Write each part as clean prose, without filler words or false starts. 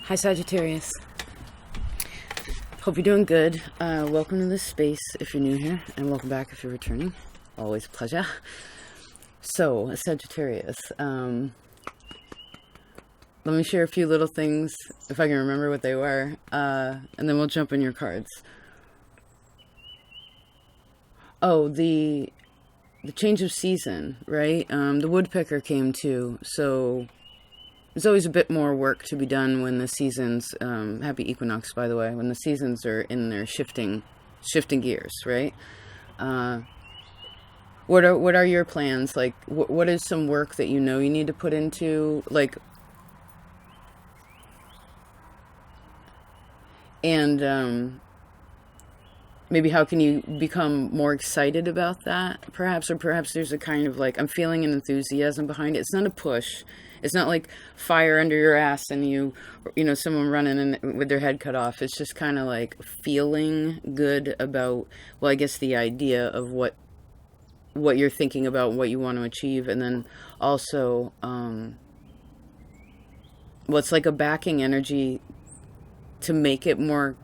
Hi Sagittarius. Hope you're doing good. Welcome to this space if you're new here, and welcome back if you're returning. Always a pleasure. So, Sagittarius, let me share a few little things, if I can remember what they were, and then we'll jump in your cards. Oh, the change of season, right? The woodpecker came too, so there's always a bit more work to be done when the seasons, happy equinox, by the way, when the seasons are in their shifting gears, right? What are your plans? Like, what is some work that you know you need to put into, like, and, maybe how can you become more excited about that, perhaps? Or perhaps there's a kind of, like, I'm feeling an enthusiasm behind it. It's not a push. It's not like fire under your ass and you know, someone running in with their head cut off. It's just kind of like feeling good about, well, I guess the idea of what you're thinking about, what you want to achieve. And then also, well, it's like a backing energy to make it more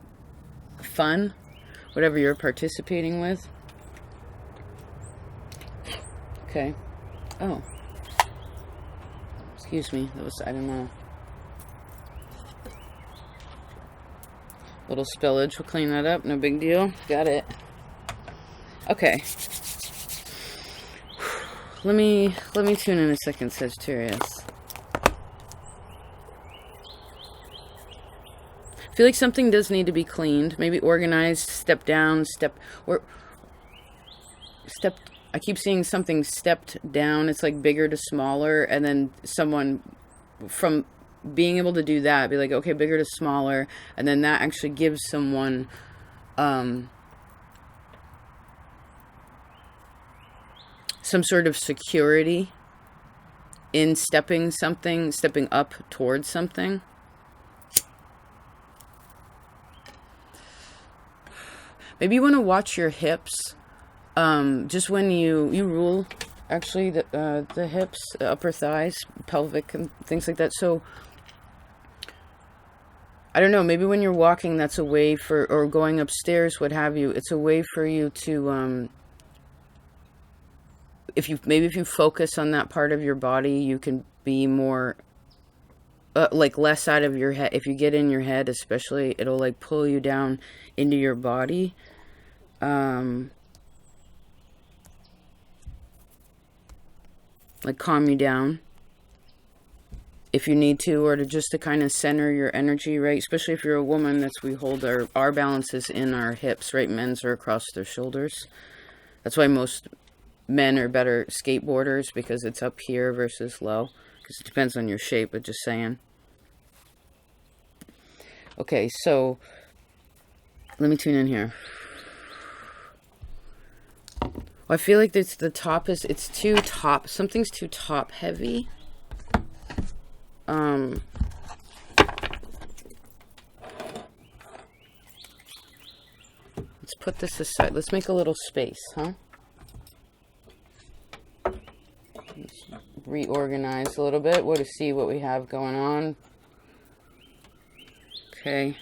fun, whatever you're participating with. Okay. Oh. Excuse me. That was, I don't know. Little spillage. We'll clean that up. No big deal. Got it. Okay. Let me tune in a second, Sagittarius. I feel like something does need to be cleaned, maybe organized, step down, I keep seeing something stepped down. It's like bigger to smaller, and then someone from being able to do that, be like, okay, bigger to smaller, and then that actually gives someone, some sort of security in stepping up towards something. Maybe you want to watch your hips. Just when you rule, actually, the hips, the upper thighs, pelvic, and things like that. So, I don't know, maybe when you're walking, that's a way for, or going upstairs, what have you, it's a way for you to, if you focus on that part of your body, you can be more, like, less out of your head. If you get in your head, especially, it'll, like, pull you down into your body. Like, calm you down if you need to, or to kind of center your energy, right? Especially if you're a woman, that's, we hold our balances in our hips, right? Men's are across their shoulders. That's why most men are better skateboarders, because it's up here versus low, because it depends on your shape, but just saying. Okay, so let me tune in here. I feel like it's it's too top, something's too top heavy. Let's put this aside. Let's make a little space, huh? Let's reorganize a little bit. We'll see what we have going on. Okay.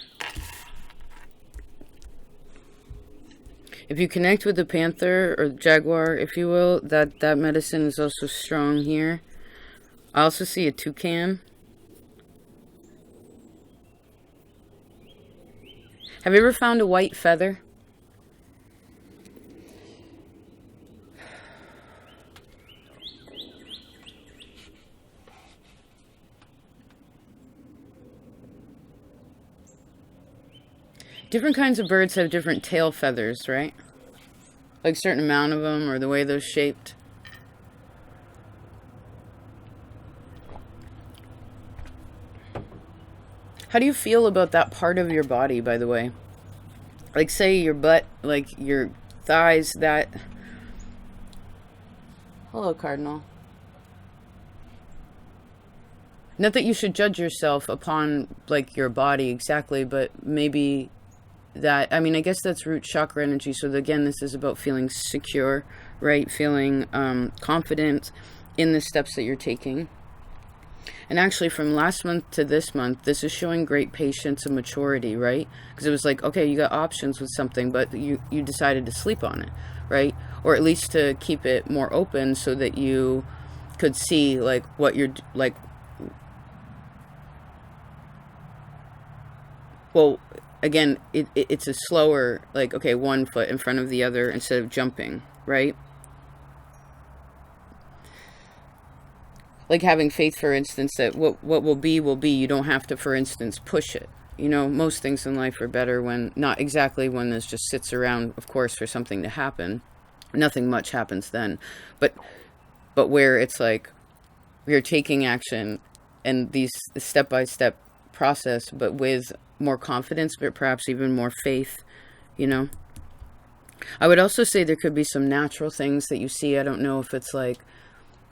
If you connect with the panther or jaguar, if you will, that medicine is also strong here. I also see a toucan. Have you ever found a white feather? Different kinds of birds have different tail feathers, right? Like a certain amount of them, or the way they're shaped. How do you feel about that part of your body, by the way? Like, say your butt, like your thighs, that... Hello, Cardinal. Not that you should judge yourself upon, like, your body exactly, but maybe... that, I mean, I guess that's root chakra energy. So again, this is about feeling secure, right? Feeling confident in the steps that you're taking. And actually, from last month to this month, this is showing great patience and maturity, right? Because it was like, okay, you got options with something, but you decided to sleep on it, right? Or at least to keep it more open so that you could see like what you're like. Well, again, it's a slower, like, okay, one foot in front of the other instead of jumping, right? Like having faith, for instance, that what will be will be. You don't have to, for instance, push it. You know, most things in life are better when, not exactly when this just sits around, of course, for something to happen. Nothing much happens then. But where it's like you're taking action and these step-by-step process, but with more confidence, but perhaps even more faith, you know. I would also say there could be some natural things that you see. I don't know if it's like,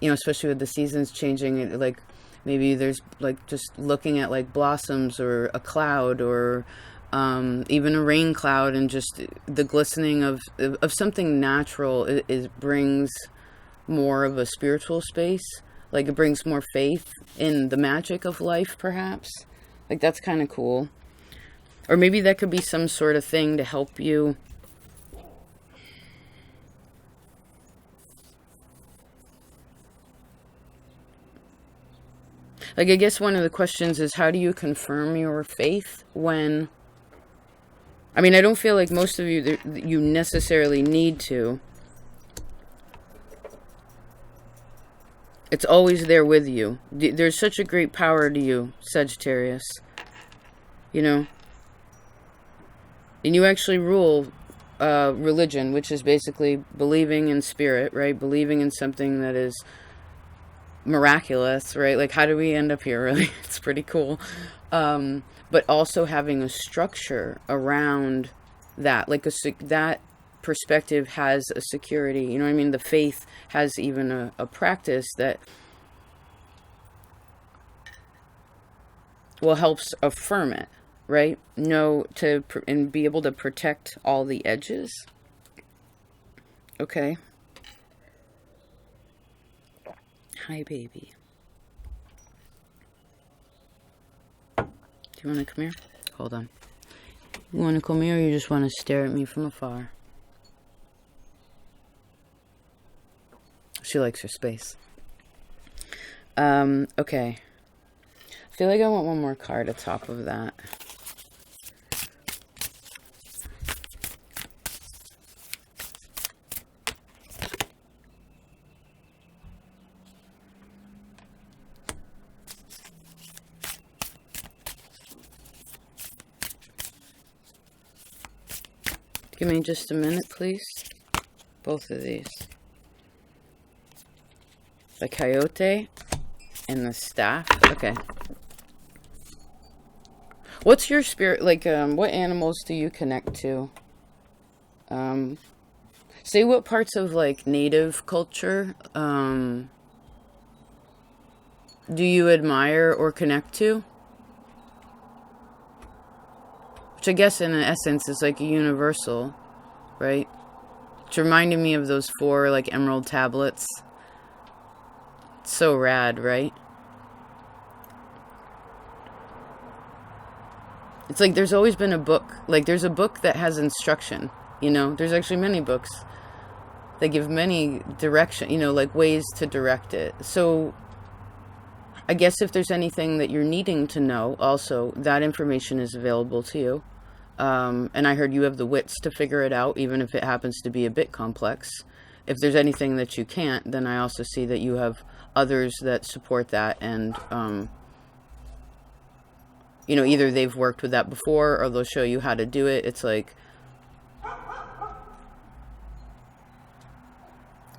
you know, especially with the seasons changing, like maybe there's like just looking at like blossoms or a cloud or even a rain cloud, and just the glistening of something natural is brings more of a spiritual space. Like it brings more faith in the magic of life, perhaps. Like that's kind of cool. Or maybe that could be some sort of thing to help you. Like, I guess one of the questions is, how do you confirm your faith when... I mean, I don't feel like most of you necessarily need to. It's always there with you. There's such a great power to you, Sagittarius. You know? And you actually rule religion, which is basically believing in spirit, right? Believing in something that is miraculous, right? Like, how do we end up here, really? It's pretty cool. But also having a structure around that. Like, that perspective has a security. You know what I mean? The faith has even a practice that will helps affirm it. Right? And be able to protect all the edges. Okay. Hi, baby. Do you want to come here? Hold on. You want to come here, or you just want to stare at me from afar? She likes her space. Okay. I feel like I want one more card atop of that. Give me just a minute, please. Both of these. The coyote and the staff. Okay. What's your spirit, like, what animals do you connect to? Say what parts of, like, native culture, do you admire or connect to? Which I guess in essence is like a universal, right? It's reminding me of those 4 like emerald tablets. It's so rad, right? It's like there's always been a book. Like there's a book that has instruction, you know? There's actually many books that give many direction, you know, like ways to direct it. So I guess if there's anything that you're needing to know, also, that information is available to you. And I heard you have the wits to figure it out, even if it happens to be a bit complex. If there's anything that you can't, then I also see that you have others that support that. And, you know, either they've worked with that before or they'll show you how to do it. It's like...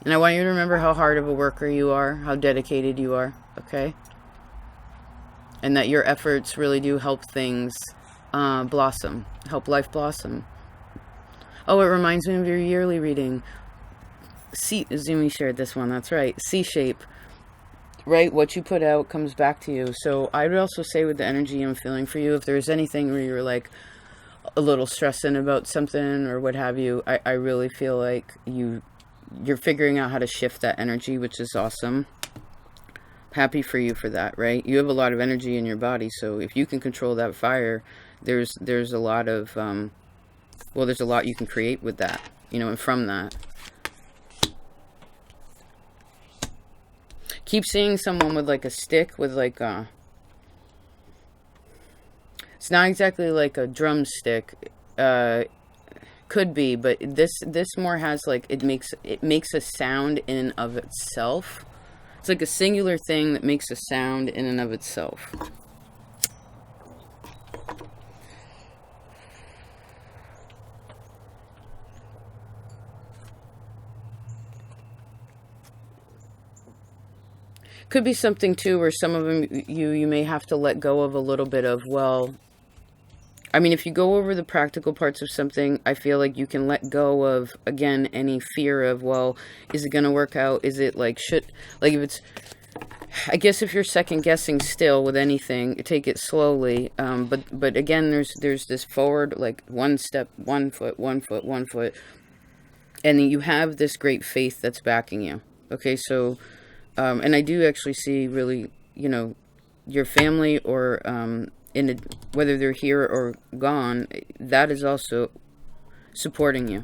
And I want you to remember how hard of a worker you are, how dedicated you are, okay? And that your efforts really do help things blossom, help life blossom. Oh, it reminds me of your yearly reading. Zumi shared this one, that's right. C-shape, right? What you put out comes back to you. So I would also say with the energy I'm feeling for you, if there's anything where you're like a little stressing about something or what have you, I really feel like you're figuring out how to shift that energy, which is awesome. happy for you for that, right? You have a lot of energy in your body, so if you can control that fire, there's a lot of, well, there's a lot you can create with that, you know, and from that. Keep seeing someone with like a stick with like a, it's not exactly like a drumstick, could be, but this more has like, it makes a sound in and of itself. It's like a singular thing that makes a sound in and of itself. Could be something too where some of them you may have to let go of a little bit of, well, I mean, if you go over the practical parts of something, I feel like you can let go of, again, any fear of, well, is it going to work out? Is it like, like if it's, I guess if you're second guessing still with anything, take it slowly. But again, there's this forward, like one step, 1 foot, 1 foot, 1 foot. And you have this great faith that's backing you. Okay, so, and I do actually see really, you know, your family or, whether they're here or gone, that is also supporting you.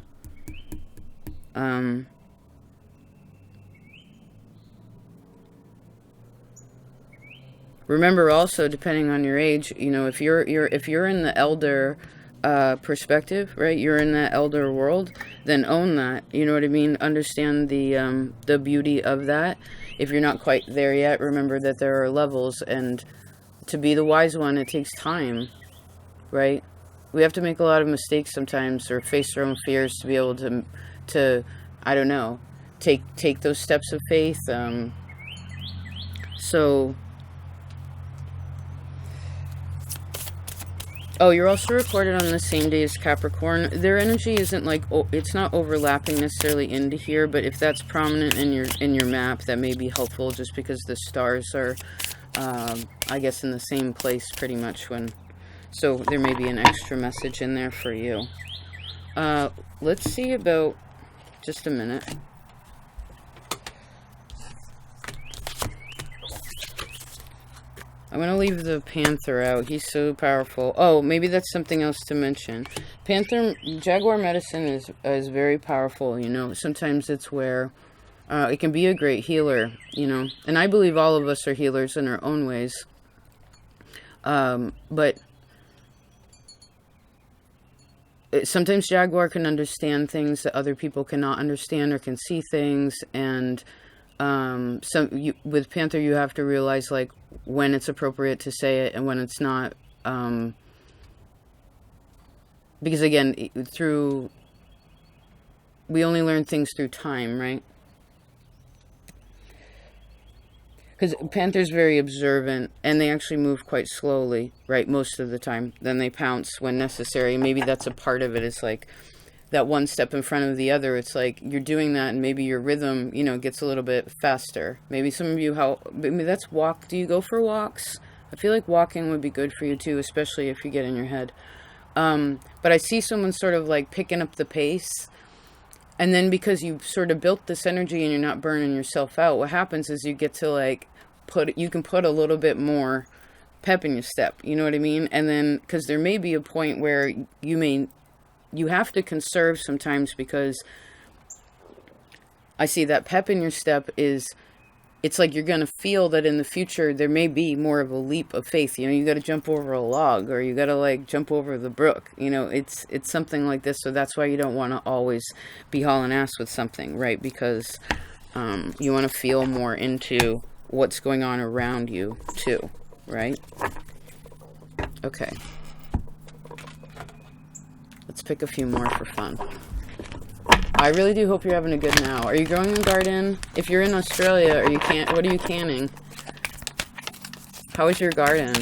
Remember also, depending on your age, you know, if you're in the elder perspective, right? You're in that elder world, then own that. You know what I mean? Understand the beauty of that. If you're not quite there yet, remember that there are levels, and to be the wise one, it takes time, right? We have to make a lot of mistakes sometimes, or face our own fears to be able to I don't know, take those steps of faith. So, oh, you're also recorded on the same day as Capricorn. Their energy isn't like, it's not overlapping necessarily into here, but if that's prominent in your map, that may be helpful, just because the stars are, I guess, in the same place pretty much when, so there may be an extra message in there for you. Let's see about, just a minute. I'm going to leave the Panther out. He's so powerful. Oh, maybe that's something else to mention. Panther, Jaguar medicine is very powerful, you know. Sometimes it's where it can be a great healer, you know. And I believe all of us are healers in our own ways. But sometimes Jaguar can understand things that other people cannot understand, or can see things, and with Panther, you have to realize like when it's appropriate to say it and when it's not, because again, we only learn things through time, right? Because Panther's very observant, and they actually move quite slowly, right, most of the time. Then they pounce when necessary. Maybe that's a part of it. It's like that one step in front of the other. It's like you're doing that, and maybe your rhythm, you know, gets a little bit faster. Maybe some of you, maybe that's walk. Do you go for walks? I feel like walking would be good for you too, especially if you get in your head. But I see someone sort of like picking up the pace, and then because you sort of built this energy and you're not burning yourself out, what happens is you get to like you can put a little bit more pep in your step. You know what I mean? And then, because there may be a point where you have to conserve sometimes, because I see that pep in your step it's like you're going to feel that in the future there may be more of a leap of faith. You know, you got to jump over a log, or you got to like jump over the brook. You know, it's something like this. So that's why you don't want to always be hauling ass with something, right? Because you want to feel more into what's going on around you too, right? Okay. Let's pick a few more for fun. I really do hope you're having a good now. Are you growing a garden? If you're in Australia, what are you canning? How is your garden?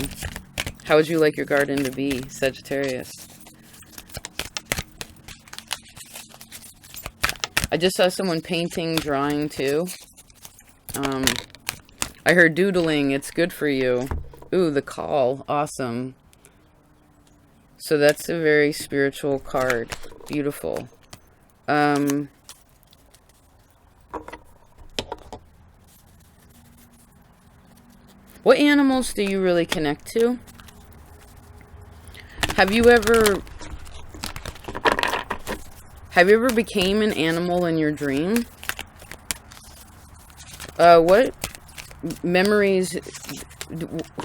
How would you like your garden to be, Sagittarius? I just saw someone painting, drawing too. I heard doodling. It's good for you. Ooh, the call. Awesome. So that's a very spiritual card. Beautiful. What animals do you really connect to? Have you ever became an animal in your dream? What memories,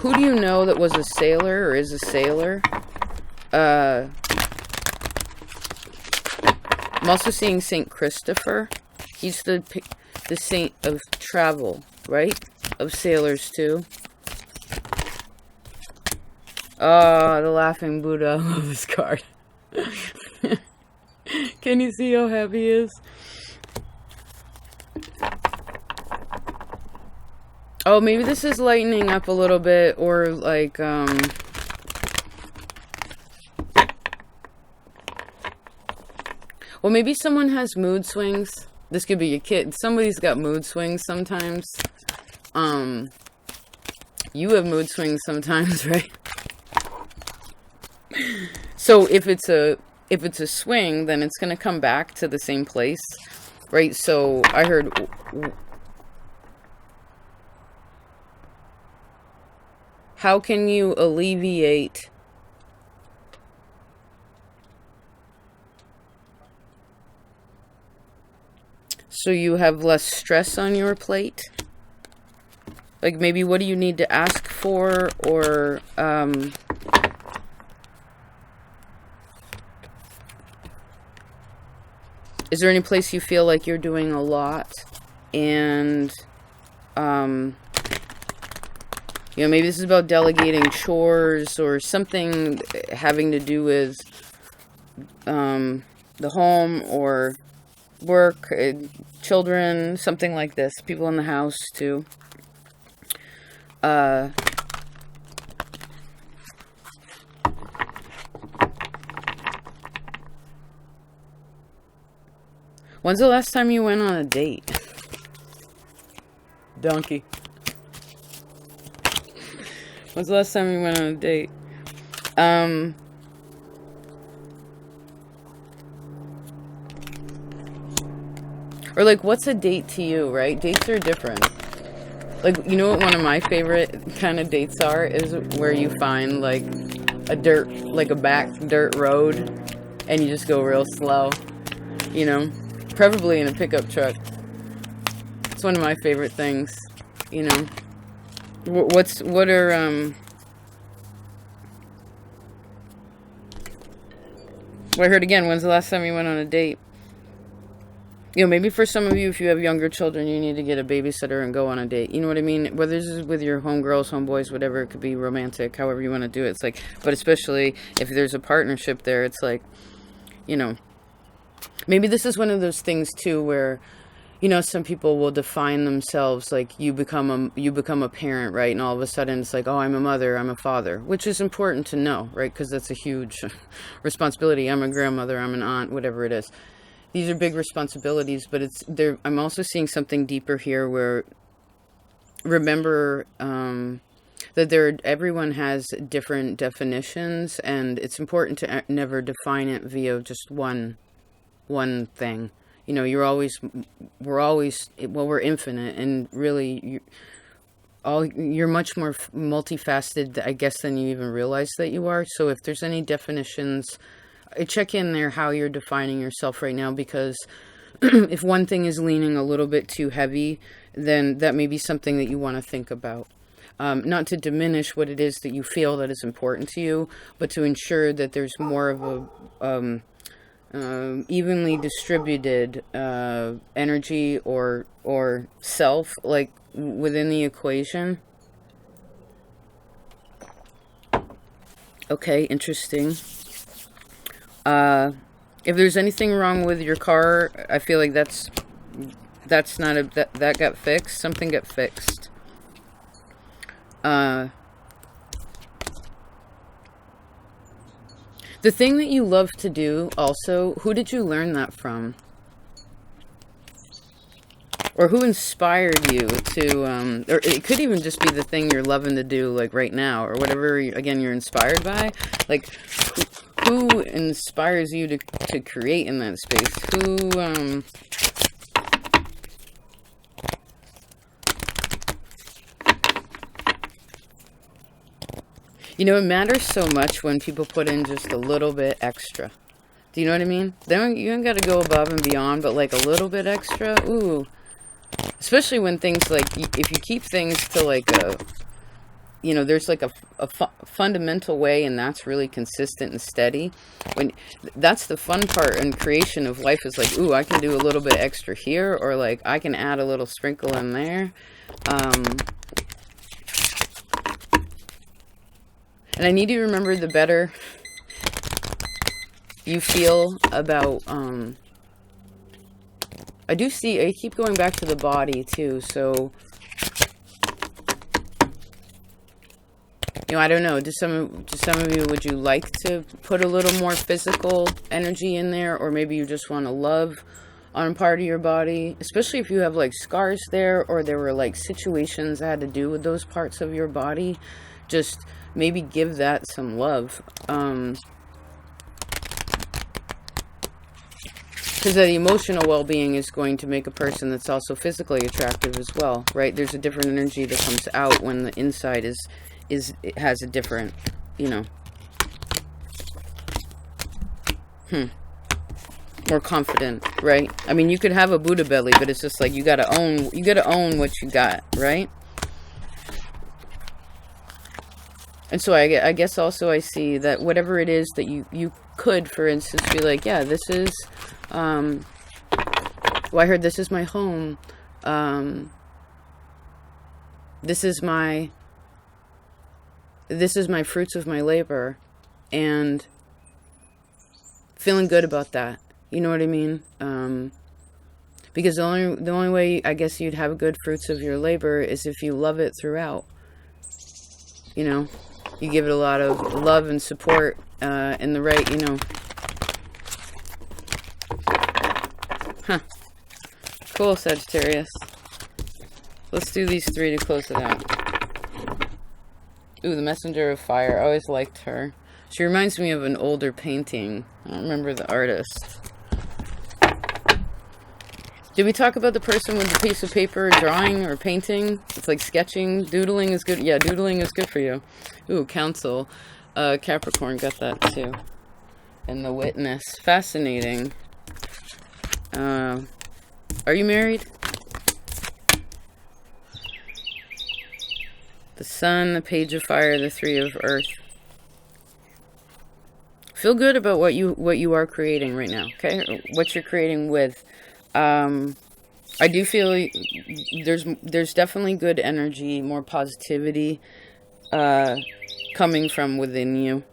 who do you know that was a sailor or is a sailor? I'm also seeing Saint Christopher. He's the saint of travel, right? Of sailors too. Oh, the laughing Buddha. I love this card. Can you see how happy he is? Oh, maybe this is lightening up a little bit, or like, well, maybe someone has mood swings. This could be your kid. Somebody's got mood swings sometimes. You have mood swings sometimes, right? So if it's a swing, then it's going to come back to the same place, right? So I heard, how can you alleviate so you have less stress on your plate? Like, maybe what do you need to ask for, or is there any place you feel like you're doing a lot, and you know, maybe this is about delegating chores or something having to do with the home or work, children, something like this. People in the house too. When's the last time you went on a date? Donkey. When's the last time you went on a date? Or like, what's a date to you, right? Dates are different. Like, you know what one of my favorite kind of dates are? Is where you find like a back dirt road and you just go real slow, you know? Preferably in a pickup truck. It's one of my favorite things, you know. What are well, I heard again, when's the last time you went on a date? You know, maybe for some of you, if you have younger children, you need to get a babysitter and go on a date. You know what I mean? Whether this is with your homegirls, homeboys, whatever, it could be romantic, however you want to do it. It's like, but especially if there's a partnership there, it's like, you know, maybe this is one of those things too where, you know, some people will define themselves like you become a parent, right? And all of a sudden it's like, oh, I'm a mother, I'm a father, which is important to know, right? Because that's a huge responsibility. I'm a grandmother, I'm an aunt, whatever it is. These are big responsibilities, but it's there. I'm also seeing something deeper here where, remember, that everyone has different definitions, and it's important to never define it via just one thing. You know, we're infinite, and really, you're much more multifaceted, I guess, than you even realize that you are. So if there's any definitions, check in there how you're defining yourself right now, because if one thing is leaning a little bit too heavy, then that may be something that you want to think about. Not to diminish what it is that you feel that is important to you, but to ensure that there's more of a evenly distributed energy or self, like, within the equation. Okay, interesting. If there's anything wrong with your car, I feel like that's not that got fixed. Something got fixed. The thing that you love to do also, who did you learn that from? Or who inspired you to, or it could even just be the thing you're loving to do, like right now, or whatever, again, you're inspired by. Like, who inspires you to create in that space? Who, You know, it matters so much when people put in just a little bit extra. Do you know what I mean? You don't got to go above and beyond, but like a little bit extra, ooh. Especially when things like, if you keep things to like a, you know, there's like a fundamental way, and that's really consistent and steady. When that's the fun part and creation of life, is like, ooh, I can do a little bit extra here, or like I can add a little sprinkle in there. And I need you to remember, the better you feel about, I keep going back to the body too, so, you know, I don't know, do some of you, would you like to put a little more physical energy in there, or maybe you just want to love on part of your body, especially if you have like scars there, or there were like situations that had to do with those parts of your body. Just maybe give that some love, because the emotional well-being is going to make a person that's also physically attractive as well, right? There's a different energy that comes out when the inside it has a different, you know, more confident, right? I mean, you could have a Buddha belly, but it's just like you gotta own what you got, right? And so I guess also I see that whatever it is that you could, for instance, be like, yeah, this is, well, I heard this is my home. This is my fruits of my labor, and feeling good about that. You know what I mean? Because the only way I guess you'd have good fruits of your labor is if you love it throughout. You know? You give it a lot of love and support, in the right, you know. Cool, Sagittarius. Let's do these 3 to close it out. Ooh, the Messenger of Fire. I always liked her. She reminds me of an older painting. I don't remember the artist. Did we talk about the person with the piece of paper drawing or painting? It's like sketching. Doodling is good. Yeah, doodling is good for you. Ooh, Council. Capricorn got that too. And the Witness. Fascinating. Are you married? The Sun, the Page of Fire, the 3 of Earth. Feel good about what you are creating right now, okay? What you're creating with. I do feel there's definitely good energy, more positivity, coming from within you,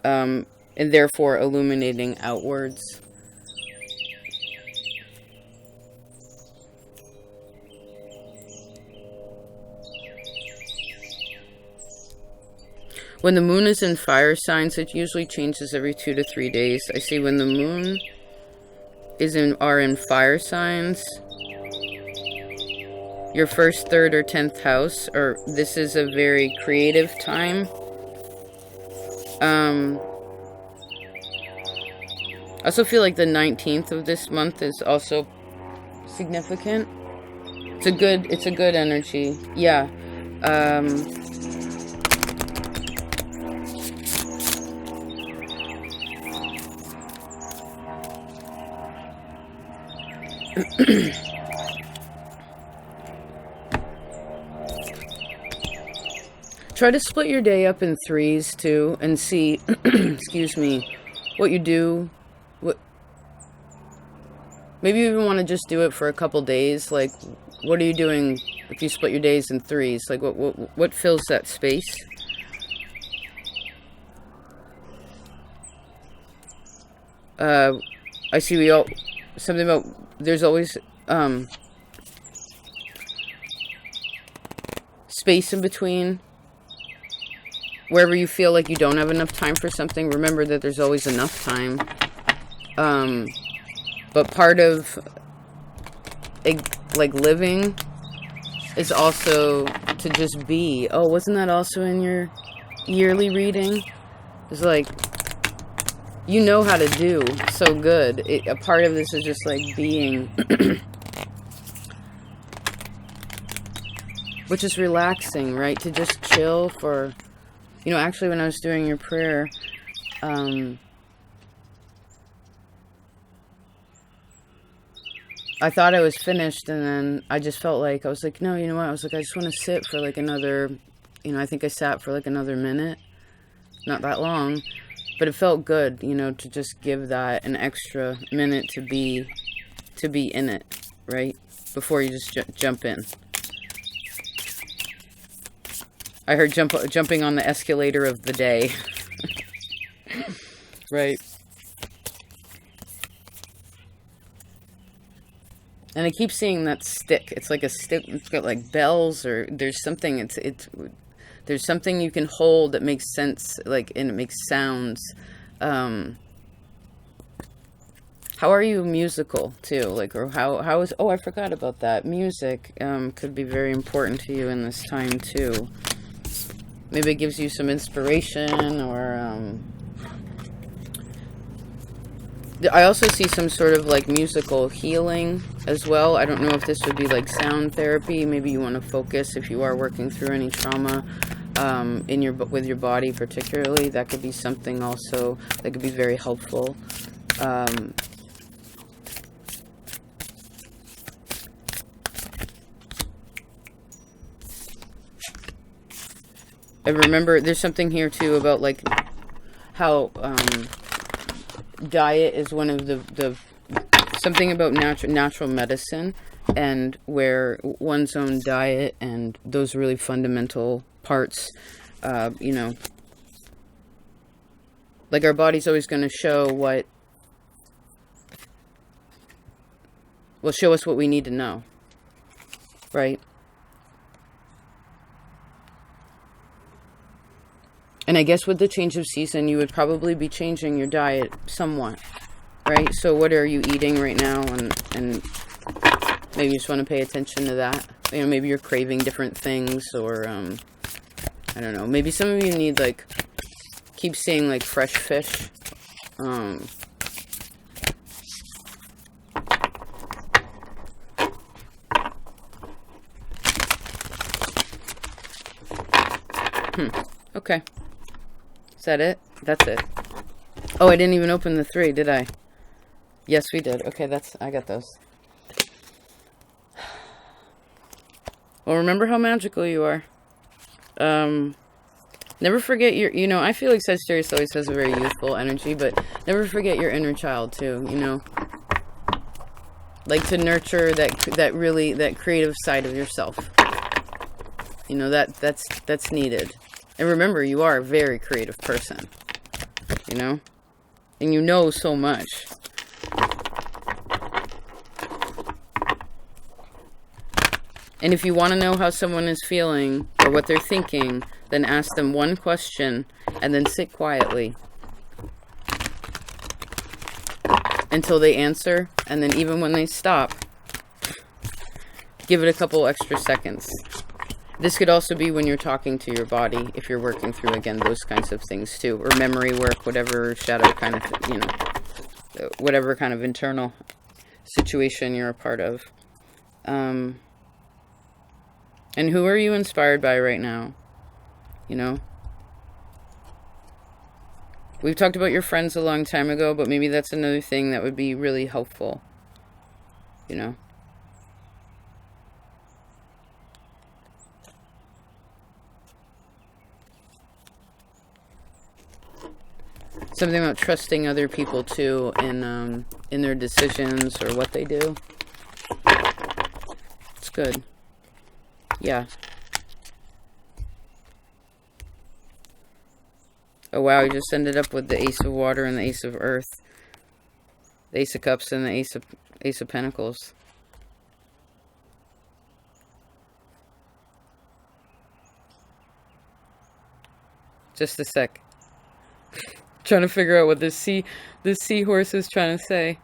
and therefore illuminating outwards. When the moon is in fire signs, it usually changes every 2 to 3 days. I see when the moon are in fire signs, your first, 3rd, or 10th house, or this is a very creative time. I also feel like the 19th of this month is also significant. It's a good energy. Yeah. Try to split your day up in 3s too, and see, excuse me, what you do. Maybe you even want to just do it for a couple days. Like, what are you doing if you split your days in 3s? Like, what fills that space? I see something about, there's always, space in between. Wherever you feel like you don't have enough time for something, remember that there's always enough time. But part of, like, living is also to just be. Oh, wasn't that also in your yearly reading? It's like, you know how to do so good. A part of this is just like being, which is relaxing, right? To just chill for You know, actually, when I was doing your prayer, I thought I was finished, and then I just felt like, I was like, no, you know what? I was like, I just want to sit for like another, you know, I think I sat for like another minute. Not that long, but it felt good, you know, to just give that an extra minute to be in it, right? Before you just jump in. I heard jumping on the escalator of the day. Right. And I keep seeing that stick. It's like a stick. It's got like bells, or there's something. There's something you can hold that makes sense, like, and it makes sounds. How are you musical too? Like, or how is? Oh, I forgot about that. Music could be very important to you in this time too. Maybe it gives you some inspiration, or I also see some sort of like musical healing as well. I don't know if this would be like sound therapy. Maybe you want to focus if you are working through any trauma with your body particularly. That could be something also that could be very helpful. I remember there's something here too about like how diet is one of the something about natural medicine, and where one's own diet and those really fundamental parts, you know, like our body's always going to show show us what we need to know, right? And I guess with the change of season, you would probably be changing your diet somewhat, right? So what are you eating right now? And maybe you just want to pay attention to that. You know, maybe you're craving different things, or, I don't know. Maybe some of you need, like, keep seeing, like, fresh fish. Okay. Is that it? That's it. Oh, I didn't even open the 3, did I? Yes, we did. Okay, I got those. Well, remember how magical you are. Never forget you know, I feel like Sagittarius always has a very youthful energy, but never forget your inner child too, you know. Like, to nurture that creative side of yourself. You know, that's needed. And remember, you are a very creative person, you know? And you know so much. And if you want to know how someone is feeling or what they're thinking, then ask them one question and then sit quietly until they answer. And then even when they stop, give it a couple extra seconds. This could also be when you're talking to your body, if you're working through, again, those kinds of things too, or memory work, whatever shadow kind of, you know, whatever kind of internal situation you're a part of. And who are you inspired by right now? You know? We've talked about your friends a long time ago, but maybe that's another thing that would be really helpful. You know? Something about trusting other people too in their decisions or what they do. It's good. Yeah. Oh wow, you just ended up with the Ace of Water and the Ace of Earth. The Ace of Cups and the Ace of Pentacles. Just a sec. Trying to figure out what this seahorse is trying to say.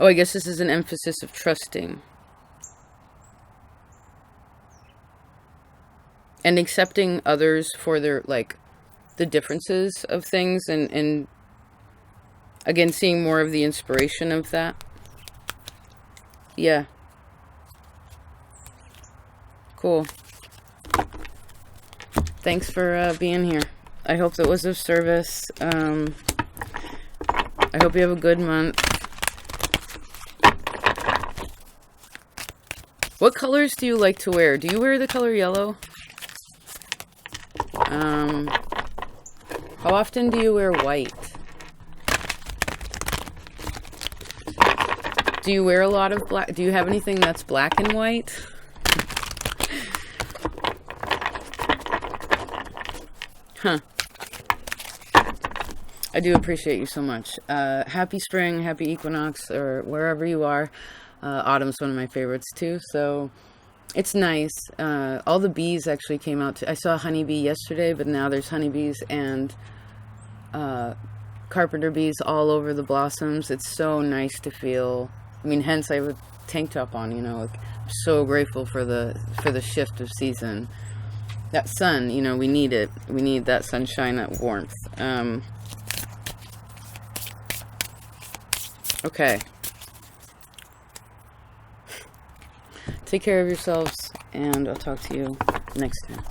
Oh, I guess this is an emphasis of trusting. And accepting others for their, like, the differences of things, and again, seeing more of the inspiration of that. Yeah. Cool. Thanks for being here. I hope that was of service. I hope you have a good month. What colors do you like to wear? Do you wear the color yellow? How often do you wear white? Do you wear a lot of black? Do you have anything that's black and white? Huh. I do appreciate you so much. Happy spring, happy equinox, or wherever you are. Autumn's one of my favorites too, so it's nice. All the bees actually came out. I saw a honeybee yesterday, but now there's honeybees and carpenter bees all over the blossoms. It's so nice to feel. I mean, hence I have a tank top on. You know, like, I'm so grateful for the shift of season. That sun, you know, we need it. We need that sunshine, that warmth. Okay. Take care of yourselves, and I'll talk to you next time.